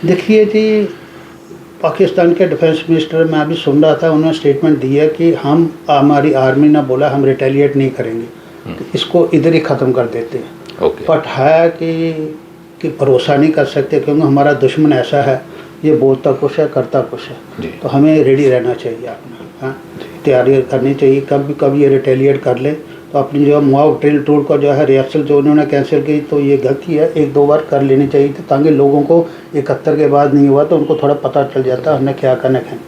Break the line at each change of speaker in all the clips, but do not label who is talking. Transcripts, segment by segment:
देखिए जी, पाकिस्तान के defence minister मैं अभी सुन रहा था, उन्होंने स्टेटमेंट दी है कि हमारी आर्मी ने बोला हम रिटेलिएट नहीं करेंगे, तो इसको इधर ही ख़त्म कर देते हैं। बट है कि भरोसा नहीं कर सकते, क्योंकि हमारा दुश्मन ऐसा है, ये बोलता कुछ है करता कुछ है। तो हमें रेडी रहना चाहिए, आपने हाँ तैयारी करनी चाहिए। कभी ये रिटेलिएट कर ले तो अपनी जो मॉक ड्रिल टूर का जो है रिहर्सल जो उन्होंने कैंसिल की, तो ये गलती है, 1-2 बार कर लेनी चाहिए थी, ताकि लोगों को 71 के बाद नहीं हुआ तो उनको थोड़ा पता चल जाता हमने क्या करना है।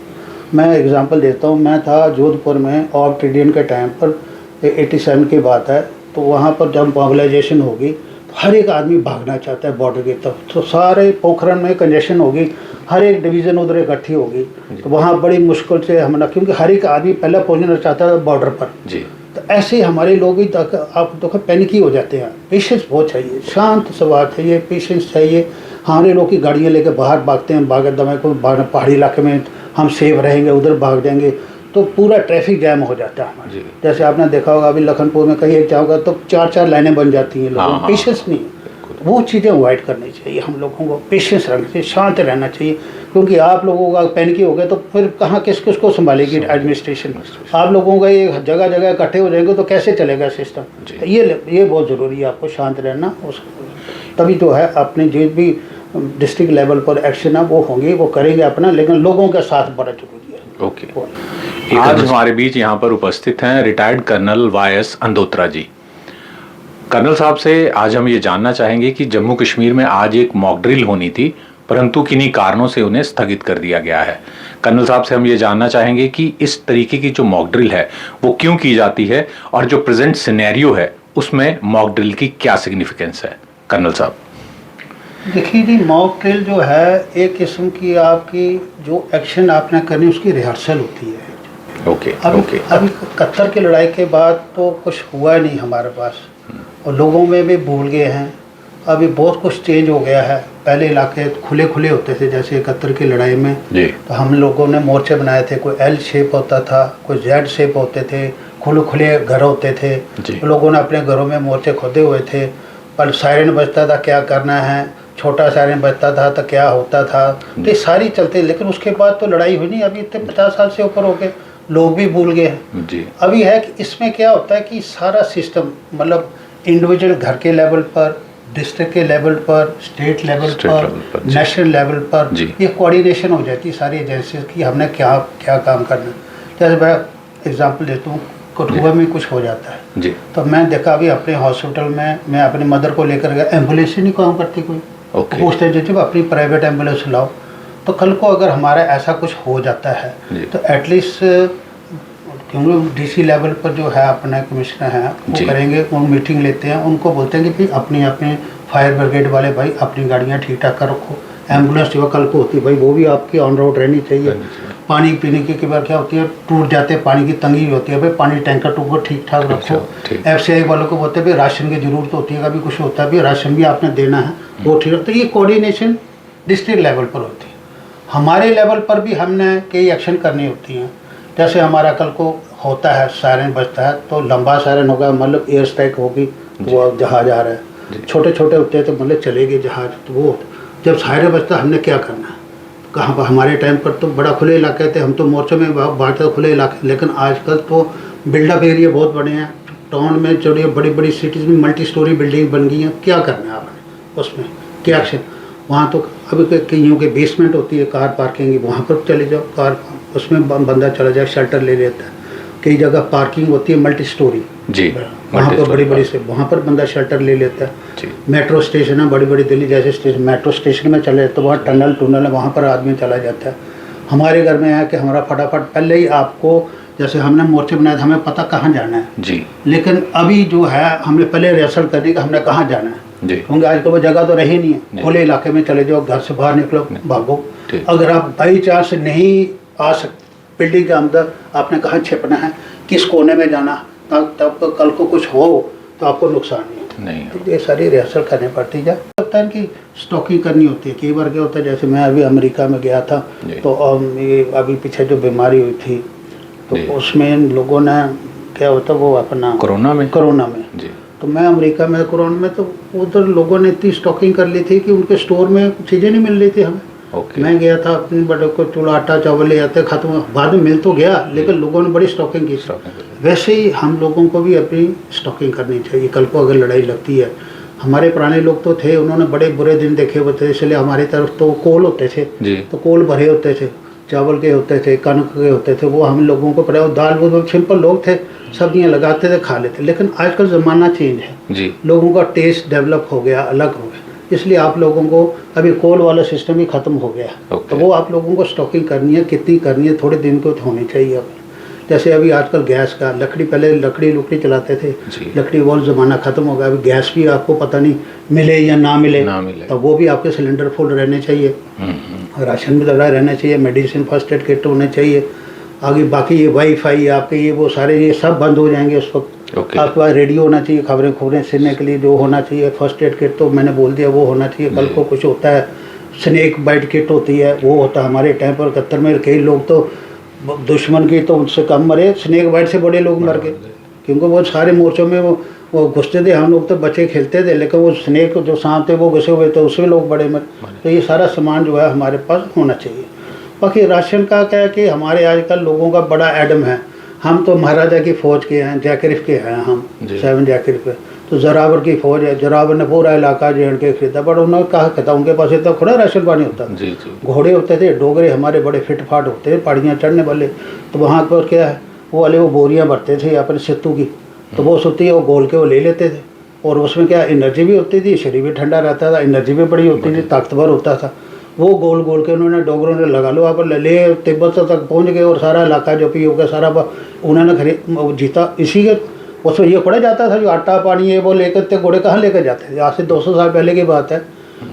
मैं एग्जांपल देता हूँ, मैं था जोधपुर में ऑफ ट्रिडियन के टाइम पर, 87 की बात है, तो वहाँ पर जब मोबिलाइजेशन होगी तो हर एक आदमी भागना चाहता है बॉर्डर की तरफ, तो सारे पोखरण में कंजेशन होगी, हर एक डिवीज़न उधर इकट्ठी होगी, तो वहाँ बड़ी मुश्किल से हमला, क्योंकि हर एक आदमी पहले पहुँचना चाहता था बॉर्डर पर जी। तो ऐसे हमारे लोग ही आप देखो पैनिकी हो जाते हैं। पेशेंस बहुत चाहिए, शांत स्वभाव चाहिए, पेशेंस चाहिए। हमारे लोग की गाड़ियाँ लेकर बाहर भागते हैं, भागत दमे को पहाड़ी इलाके में हम सेफ रहेंगे, उधर भाग जाएंगे, तो पूरा ट्रैफिक जैम हो जाता है हमारे। जैसे आपने देखा होगा अभी लखनपुर में कहीं एक जाओगा तो 4-4 लाइनें बन जाती हैं, लोगों को पेशेंस नहीं। वो चीज़ें अवॉइड करनी चाहिए, हम लोगों को पेशेंस रखना चाहिए, शांत रहना चाहिए, क्योंकि आप लोगों का पैनिकी हो गया तो फिर कहाँ किस को संभालेगी एडमिनिस्ट्रेशन। आप लोगों का ये जगह जगह इकट्ठे हो जाएंगे तो कैसे चलेगा सिस्टम। तो ये बहुत ज़रूरी है, आपको शांत रहना, तभी तो है अपने जो भी डिस्ट्रिक्ट लेवल पर एक्शन है वो होंगे, वो करेंगे अपना, लेकिन लोगों का साथ बड़ा जरूरी है।
ओके, आज हमारे बीच यहाँ पर उपस्थित हैं रिटायर्ड कर्नल YS अंदोत्रा जी। कर्नल साहब से आज हम ये जानना चाहेंगे कि जम्मू कश्मीर में आज एक मॉक ड्रिल होनी थी, परंतु किन्हीं कारणों से उन्हें स्थगित कर दिया गया है। कर्नल साहब से हम ये जानना चाहेंगे कि इस तरीके की जो मॉक ड्रिल है वो क्यों की जाती है, और जो प्रेजेंट सिनेरियो है उसमें मॉक ड्रिल की क्या सिग्निफिकेंस है। कर्नल साहब
देखिए जी, मॉक ड्रिल जो है एक किस्म की आपकी जो एक्शन आपने करनी उसकी रिहर्सल होती है। अभी 71 की लड़ाई के बाद तो कुछ हुआ नहीं हमारे पास, और लोगों में भी भूल गए हैं। अभी बहुत कुछ चेंज हो गया है। पहले इलाके खुले खुले होते थे, जैसे 71 की लड़ाई में तो हम लोगों ने मोर्चे बनाए थे, कोई L शेप होता था, कोई Z शेप होते थे, खुले खुले घर होते थे, तो लोगों ने अपने घरों में मोर्चे खोदे हुए थे। पर सायरन बजता था, क्या करना है, छोटा सायरन बजता था तो क्या होता था, तो ये सारी चलते, लेकिन उसके बाद तो लड़ाई हुई नहीं। अभी इतने 50 साल से ऊपर हो गए, लोग भी भूल गए हैं। अभी है कि इसमें क्या होता है कि सारा सिस्टम, मतलब इंडिविजुअल घर के लेवल पर, डिस्ट्रिक्ट के लेवल पर, स्टेट लेवल पर, नेशनल लेवल पर ये कोऑर्डिनेशन हो जाती है सारी एजेंसीज की, हमने क्या क्या काम करना। जैसे मैं एग्जांपल देता हूँ, कठुआ में कुछ हो जाता है जी, तो मैं देखा अभी अपने हॉस्पिटल में, मैं अपनी मदर को लेकर गया, एम्बुलेंस ही नहीं काम करती कोई। पूछते जब अपनी प्राइवेट एम्बुलेंस लाओ, तो कल को अगर हमारा ऐसा कुछ हो जाता है तो एटलीस्ट, क्योंकि DC लेवल पर जो है अपना कमिश्नर है वो करेंगे, वो मीटिंग लेते हैं, उनको बोलते हैं कि अपनी अपने फायर ब्रिगेड वाले भाई अपनी गाड़ियाँ ठीक ठाक कर रखो। एम्बुलेंस जो कल को होती है भाई वो भी आपकी ऑन रोड रहनी चाहिए। पानी पीने की कई बार क्या होती है, टूट जाते हैं, पानी की तंगी होती है, भाई पानी टैंकर टूकर ठीक ठाक रखो। FCI वालों को बोलते हैं भाई राशन की ज़रूरत होती है, कभी कुछ होता है भाई राशन भी आपने देना है, वो ठीक है। तो ये कोऑर्डिनेशन डिस्ट्रिक्ट लेवल पर होती है। हमारे लेवल पर भी हमने कई एक्शन करनी होती हैं। जैसे हमारा कल को होता है सायरन बजता है, तो लंबा सायरन होगा, मतलब एयर स्ट्राइक होगी तो वो जहाज आ रहा है, छोटे छोटे होते हैं तो मतलब चलेंगे जहाज, तो वो जब सायरन बजता हमने क्या करना है, कहाँ पर। हमारे टाइम पर तो बड़ा खुले इलाके थे, हम तो मोर्चों में बांटते खुले इलाके, लेकिन आजकल तो बिल्डअप एरिया बहुत बड़े हैं। टाउन में जो बड़ी बड़ी सिटीज़ में मल्टी स्टोरी बिल्डिंग बन गई हैं, क्या करना है आपने उसमें, क्या एक्शन। वहाँ तो अभी कईयों के बेसमेंट होती है, कार पार्किंग, वहाँ पर चले जाओ, कार उसमें बंदा चला जाए, शेल्टर ले लेता है। कई जगह पार्किंग होती है मल्टी स्टोरी जी, वहाँ पर बड़ी बड़ी से, वहाँ पर बंदा शेल्टर ले लेता है। मेट्रो स्टेशन है, बड़ी बड़ी दिल्ली जैसे स्टेशन, मेट्रो स्टेशन में चले तो वहाँ टनल है, वहाँ पर आदमी चला जाता है। हमारे घर में है कि हमारा फटाफट पहले ही आपको, जैसे हमने मोर्चे बनाए थे, हमें पता कहाँ जाना है जी, लेकिन अभी जो है हमने पहले रिहर्सल करनी कि हमने कहाँ जाना है जी, क्योंकि आजकल वो जगह तो रही नहीं है। खुले इलाके में चले जाओ, घर से बाहर निकलो, भागो। अगर आप बाई चांस नहीं आ सकते बिल्डिंग के अंदर, आपने कहाँ छिपना है, किस कोने में जाना, तब कल को कुछ हो तो आपको नुकसान नहीं हो। तो ये सारी रिहर्सल करनी पड़ती है। लगता है कि स्टॉकिंग करनी होती है। कई बार क्या होता है, जैसे मैं अभी अमेरिका में गया था, तो ये अभी पीछे जो बीमारी हुई थी, तो उसमें लोगों ने क्या होता, वो अपना कोरोना में जी, तो मैं अमेरिका में कोरोना में, तो उधर लोगों ने इतनी स्टॉकिंग कर ली थी कि उनके स्टोर में चीज़ें नहीं मिल रही थी हमें। मैं गया था अपने बड़े को चूल्हा आटा चावल ले आते, खत्म, बाद में मिल तो गया लेकिन लोगों ने बड़ी स्टॉकिंग की। वैसे ही हम लोगों को भी अपनी स्टॉकिंग करनी चाहिए। कल को अगर लड़ाई लगती है, हमारे पुराने लोग तो थे, उन्होंने बड़े बुरे दिन देखे हुए थे, इसलिए हमारी तरफ तो कोल होते थे, तो कोल भरे होते थे, चावल के होते थे, कनक के होते थे, वो हम लोगों को पड़ा, दाल वो सिंपल लोग थे, सब्जियां लगाते थे, खा लेते। लेकिन आजकल ज़माना चेंज है जी, लोगों का टेस्ट डेवलप हो गया, अलग हो गया, इसलिए आप लोगों को अभी कोल वाला सिस्टम ही ख़त्म हो गया। तो वो आप लोगों को स्टॉकिंग करनी है, कितनी करनी है, थोड़े दिन को तो होनी चाहिए। अब जैसे अभी आजकल गैस का, लकड़ी, पहले लकड़ी चलाते थे, लकड़ी वो ज़माना ख़त्म हो गया। अभी गैस भी आपको पता नहीं मिले या ना मिले, तो वो भी आपके सिलेंडर फुल रहने चाहिए, राशन भी लगा रहना चाहिए, मेडिसिन फर्स्ट एड किट होने चाहिए। आगे बाकी ये वाईफाई आपके ये वो सारे ये सब बंद हो जाएंगे उस वक्त। आपके पास रेडियो होना चाहिए, खबरें सुनने के लिए जो होना चाहिए, फर्स्ट एड किट तो मैंने बोल दिया वो होना चाहिए। कल को कुछ होता है, स्नेक बाइट किट होती है, वो होता है। हमारे टाइम पर 71 में कई लोग तो दुश्मन की तो उनसे कम मरे, स्नेक बाइट से बड़े लोग मर गए, क्योंकि वो सारे मोर्चों में वो घुसते थे। हम लोग तो बच्चे खेलते थे, लेकिन वो स्नेक जो सांप थे वो घुसे हुए थे, उससे लोग बड़े मरे। तो ये सारा सामान जो है हमारे पास होना चाहिए। बाकी राशन का क्या है कि हमारे आजकल लोगों का बड़ा एडम है। हम तो महाराजा की फ़ौज के हैं, जैकरिफ के हैं, हम 7 जैकरिफ पे, तो जरावर की फ़ौज है। जरावर ने पूरा इलाका जेड़ के खरीदा, बट उन्होंने कहा कहता उनके पास इतना खुला राशन पानी होता था। घोड़े होते थे, डोगरे हमारे बड़े फिट फाट होते थे, पहाड़ियाँ चढ़ने वाले, तो वहाँ पर क्या है वो वाले वो बोरियाँ भरते थे अपने सत्तू की, तो वो सुत्ती वो गोल के वो ले लेते थे, और उसमें क्या एनर्जी भी होती थी, शरीर भी ठंडा रहता था, एनर्जी भी बड़ी होती थी, ताकतवर होता था। वो गोल गोल के उन्होंने डोगरों ने लगा लो, आप ले तिब्बत तक पहुंच गए, और सारा इलाका जो पी होगा सारा उन्होंने खरीद जीता। इसी के उसमें ये पड़ा जाता था, जो आटा पानी है वो लेकर थे, घोड़े कहाँ लेकर जाते थे, आज से 200 साल पहले की बात है।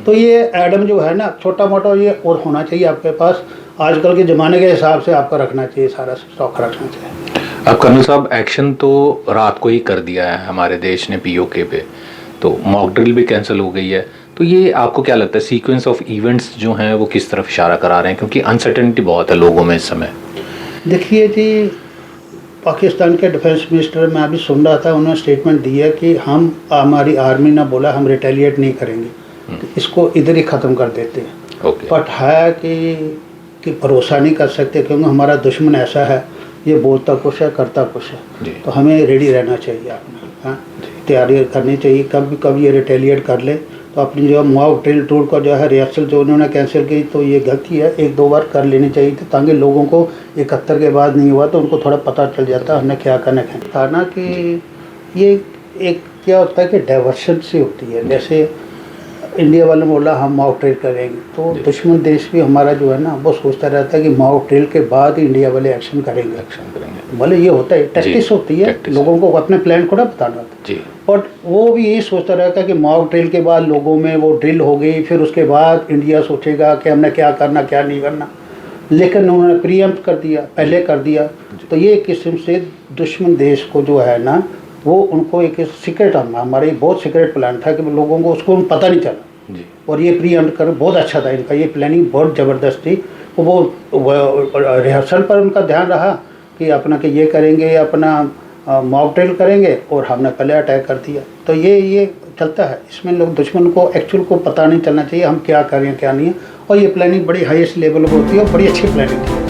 तो ये एडम जो है ना, छोटा मोटा ये और होना चाहिए आपके पास, आजकल के ज़माने के हिसाब से आपका रखना चाहिए, सारा स्टॉक रखना चाहिए।
अब कर्नल साहब, एक्शन तो रात को ही कर दिया है हमारे देश ने POK पे, तो मॉक ड्रिल भी कैंसिल हो गई है, तो ये आपको क्या लगता है सीक्वेंस ऑफ इवेंट्स जो हैं वो किस तरफ इशारा करा रहे हैं, क्योंकि अनसर्टेनिटी बहुत है लोगों में इस समय?
देखिए जी, पाकिस्तान के डिफेंस मिनिस्टर मैं अभी सुन रहा था, उन्होंने स्टेटमेंट दी है कि हम, हमारी आर्मी ने बोला हम रिटेलिएट नहीं करेंगे, तो इसको इधर ही ख़त्म कर देते हैं। बट है कि भरोसा नहीं कर सकते, क्योंकि हमारा दुश्मन ऐसा है, ये बोलता कुछ है करता कुछ है, तो हमें रेडी रहना चाहिए, आपने हाँ तैयारी करनी चाहिए, कब ये रिटेलिएट कर ले। तो अपनी जो मॉक ड्रिल टूर का जो है रिहर्सल जो उन्होंने कैंसिल की, तो ये गलती है, 1-2 बार कर लेनी चाहिए थी, ताकि लोगों को 71 के बाद नहीं हुआ तो उनको थोड़ा पता चल जाता हमने क्या करना था ना। कि ये एक क्या होता है कि डाइवर्शन से होती है, जैसे इंडिया वाले बोला हम मॉक ड्रिल करेंगे, तो दुश्मन देश भी हमारा जो है ना वो सोचता रहता है कि मॉक ड्रिल के बाद इंडिया वाले एक्शन करेंगे। भले ये होता है, टैक्टिक्स होती है, लोगों को अपने प्लान को ना बताना होता है, बट वो भी यही सोचता रहता है कि मॉक ड्रिल के बाद लोगों में वो ड्रिल हो गई, फिर उसके बाद इंडिया सोचेगा कि हमने क्या करना क्या नहीं करना, लेकिन उन्होंने प्रीएम्प्ट कर दिया, पहले कर दिया। तो ये एक किस्म से दुश्मन देश को जो है ना वो उनको एक सीक्रेट, हमारे बहुत सीक्रेट प्लान था कि लोगों को उसको पता नहीं चला जी। और ये प्रीएम्प्ट कर बहुत अच्छा था इनका, ये प्लानिंग बहुत ज़बरदस्त थी। वो रिहर्सल पर उनका ध्यान रहा कि अपना कि ये करेंगे, अपना मॉक ड्रिल करेंगे, और हमने पहले अटैक कर दिया। तो ये चलता है, इसमें लोग दुश्मन को एक्चुअल को पता नहीं चलना चाहिए हम क्या करें क्या नहीं है, और ये प्लानिंग बड़ी हाईएस्ट लेवल पर होती है और बड़ी अच्छी प्लानिंग थी।